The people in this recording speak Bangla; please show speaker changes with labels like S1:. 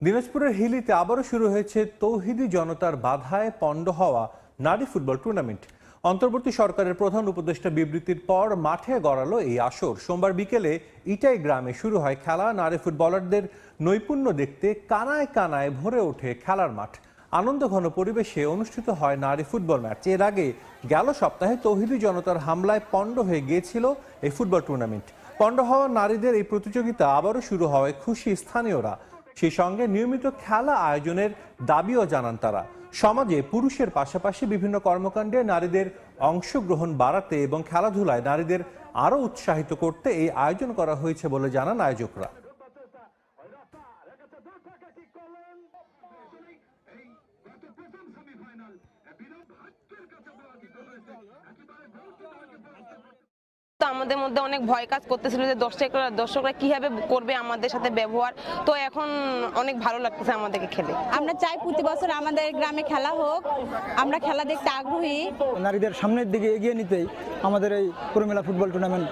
S1: দিনাজপুরের হিলিতে আবারও শুরু হয়েছে তৌহিদি জনতার বাধায় পণ্ড হওয়া নারী ফুটবল টুর্নামেন্ট। অন্তর্বর্তী সরকারের প্রধান উপদেষ্টা বিবৃতির পর মাঠে গড়ালো এই আসর। সোমবার বিকেলে ইটাই গ্রামে শুরু হয় খেলা। নারী ফুটবলারদের নৈপুণ্য দেখতে কানায় কানায় ভরে ওঠে খেলার মাঠ। আনন্দঘন পরিবেশে অনুষ্ঠিত হয় নারী ফুটবল ম্যাচ। এর আগে গেল সপ্তাহে তৌহিদি জনতার হামলায় পণ্ড হয়ে গিয়েছিল এই ফুটবল টুর্নামেন্ট। পণ্ড হওয়া নারীদের এই প্রতিযোগিতা আবারও শুরু হওয়ায় খুশি স্থানীয়রা। সেই সঙ্গে নিয়মিত খেলা আয়োজনের দাবিও জানান তারা। সমাজে পুরুষের পাশাপাশি বিভিন্ন কর্মকাণ্ডে নারীদের অংশগ্রহণ বাড়াতে এবং খেলাধুলায় নারীদের আরও উৎসাহিত করতে এই আয়োজন করা হয়েছে বলে জানান আয়োজকরা।
S2: আমাদের মধ্যে অনেক ভয় কাজ করতেছিল যে দর্শকরা কিভাবে করবে আমাদের সাথে ব্যবহার। তো এখন অনেক ভালো লাগতেছে আমাদেরকে খেলে।
S3: আমরা চাই প্রতি বছর আমাদের গ্রামে খেলা হোক, আমরা খেলা দেখতে আগ্রহী।
S4: নারীদের সামনের দিকে এগিয়ে নিতেই আমাদের এই কুরুমেলা ফুটবল টুর্নামেন্ট